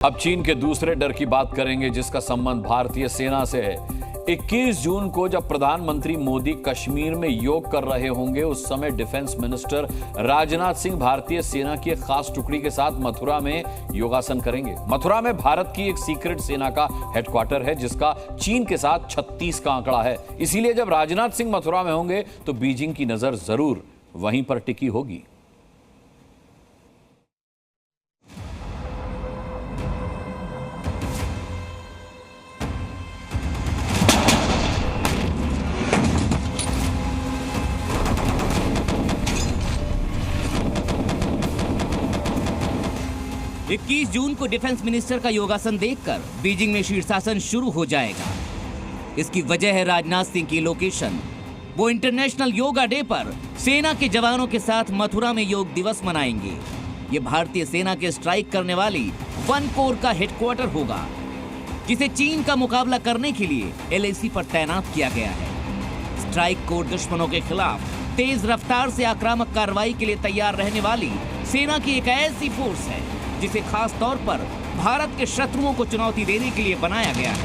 अब चीन के दूसरे डर की बात करेंगे जिसका संबंध भारतीय सेना से है। 21 जून को जब प्रधानमंत्री मोदी कश्मीर में योग कर रहे होंगे उस समय डिफेंस मिनिस्टर राजनाथ सिंह भारतीय सेना की एक खास टुकड़ी के साथ मथुरा में योगासन करेंगे। मथुरा में भारत की एक सीक्रेट सेना का हेडक्वार्टर है जिसका चीन के साथ 36 का आंकड़ा है। इसीलिए जब राजनाथ सिंह मथुरा में होंगे तो बीजिंग की नजर जरूर वहीं पर टिकी होगी। 21 जून को डिफेंस मिनिस्टर का योगासन देखकर बीजिंग में शीर्षासन शुरू हो जाएगा। इसकी वजह है राजनाथ सिंह की लोकेशन। वो इंटरनेशनल योगा डे पर सेना के जवानों के साथ मथुरा में योग दिवस मनाएंगे। ये भारतीय सेना के स्ट्राइक करने वाली 1 कोर का हेडक्वार्टर होगा जिसे चीन का मुकाबला करने के लिए LAC पर तैनात किया गया है। स्ट्राइक कोर दुश्मनों के खिलाफ तेज रफ्तार से आक्रामक कार्रवाई के लिए तैयार रहने वाली सेना की एक ऐसी फोर्स है जिसे खास तौर पर भारत के शत्रुओं को चुनौती देने के लिए बनाया गया है।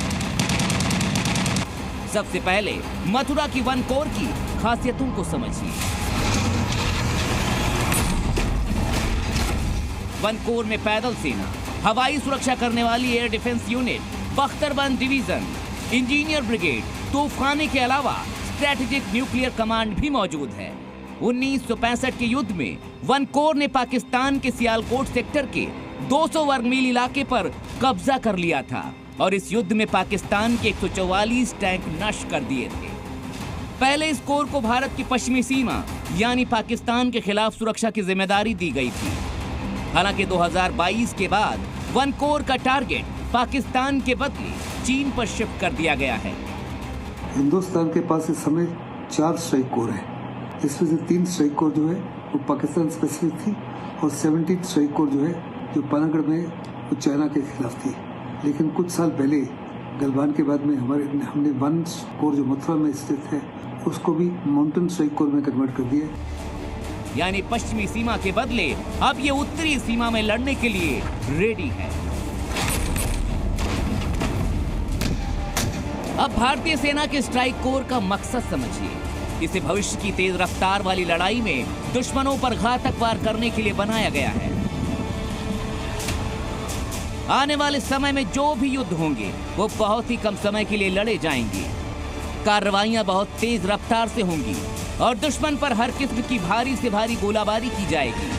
सबसे पहले मथुरा की 1 कोर की खासियतों को समझिए। 1 कोर में पैदल सेना, हवाई सुरक्षा करने वाली एयर डिफेंस यूनिट, बख्तरबंद डिवीजन, इंजीनियर ब्रिगेड, तोपखाने के अलावा स्ट्रेटेजिक न्यूक्लियर कमांड भी मौजूद है। 1965 के युद्ध में 1 कोर ने पाकिस्तान के सियालकोट सेक्टर के 200 वर्ग मील इलाके पर कब्जा कर लिया था और इस युद्ध में पाकिस्तान के 144 टैंक नष्ट कर दिए थे। पहले इस कोर को भारत की पश्चिमी सीमा यानी पाकिस्तान के खिलाफ सुरक्षा की जिम्मेदारी दी गई थी। हालांकि 2022 के बाद 1 कोर का टारगेट पाकिस्तान के बदले चीन पर शिफ्ट कर दिया गया है। हिंदुस्तान के पास इस समय 4 स्ट्राइक कोर है। इसमें से 3 स्ट्राइक कोर जो है वो पाकिस्तान स्पेसिफिक थी और 17 स्ट्राइक कोर जो है जो पानागढ़ में वो चाइना के खिलाफ थी। लेकिन कुछ साल पहले गलवान के बाद में हमने 1 कोर जो मथुरा में स्थित है उसको भी माउंटेन स्ट्राइक कोर में कन्वर्ट कर दिया। यानी पश्चिमी सीमा के बदले अब ये उत्तरी सीमा में लड़ने के लिए रेडी है। अब भारतीय सेना के स्ट्राइक कोर का मकसद समझिए। इसे भविष्य की तेज रफ्तार वाली लड़ाई में दुश्मनों पर घातक वार करने के लिए बनाया गया है। आने वाले समय में जो भी युद्ध होंगे वो बहुत ही कम समय के लिए लड़े जाएंगे। कार्रवाइयां बहुत तेज रफ्तार से होंगी और दुश्मन पर हर किस्म की भारी से भारी गोलाबारी की जाएगी।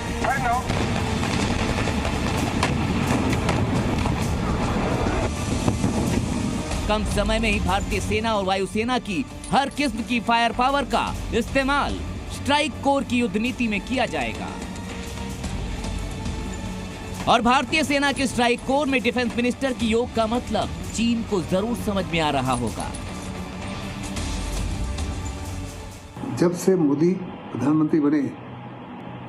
कम समय में ही भारतीय सेना और वायुसेना की हर किस्म की फायर पावर का इस्तेमाल स्ट्राइक कोर की युद्ध नीति में किया जाएगा। और भारतीय सेना के स्ट्राइक कोर में डिफेंस मिनिस्टर की योग का मतलब चीन को जरूर समझ में आ रहा होगा। जब से मोदी प्रधानमंत्री बने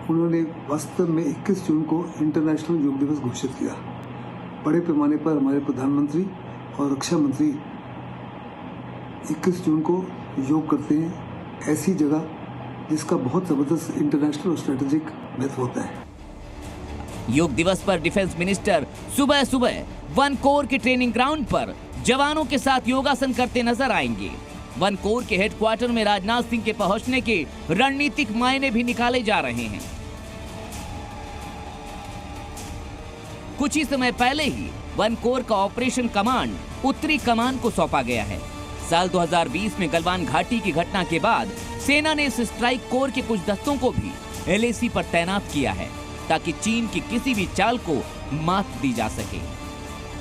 उन्होंने वास्तव में 21 जून को इंटरनेशनल योग दिवस घोषित किया। बड़े पैमाने पर हमारे प्रधानमंत्री और रक्षा मंत्री 21 जून को योग करते हैं ऐसी जगह जिसका बहुत जबरदस्त इंटरनेशनल और स्ट्रेटेजिक महत्व होता है। योग दिवस पर डिफेंस मिनिस्टर सुबह सुबह 1 कोर के ट्रेनिंग ग्राउंड पर जवानों के साथ योगासन करते नजर आएंगे। 1 कोर के हेडक्वार्टर में राजनाथ सिंह के पहुंचने के रणनीतिक मायने भी निकाले जा रहे हैं। कुछ ही समय पहले ही 1 कोर का ऑपरेशन कमांड उत्तरी कमान को सौंपा गया है। साल 2020 में गलवान घाटी की घटना के बाद सेना ने इस स्ट्राइक कोर के कुछ दस्तों को भी LAC पर तैनात किया है ताकि चीन की किसी भी चाल को मात दी जा सके।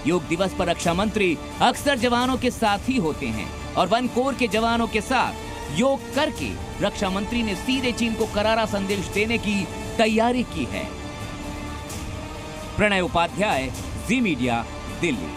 योग दिवस पर रक्षा मंत्री अक्सर जवानों के साथ ही होते हैं और 1 कोर के जवानों के साथ योग करके रक्षा मंत्री ने सीधे चीन को करारा संदेश देने की तैयारी की है। प्रणय उपाध्याय, जी मीडिया, दिल्ली।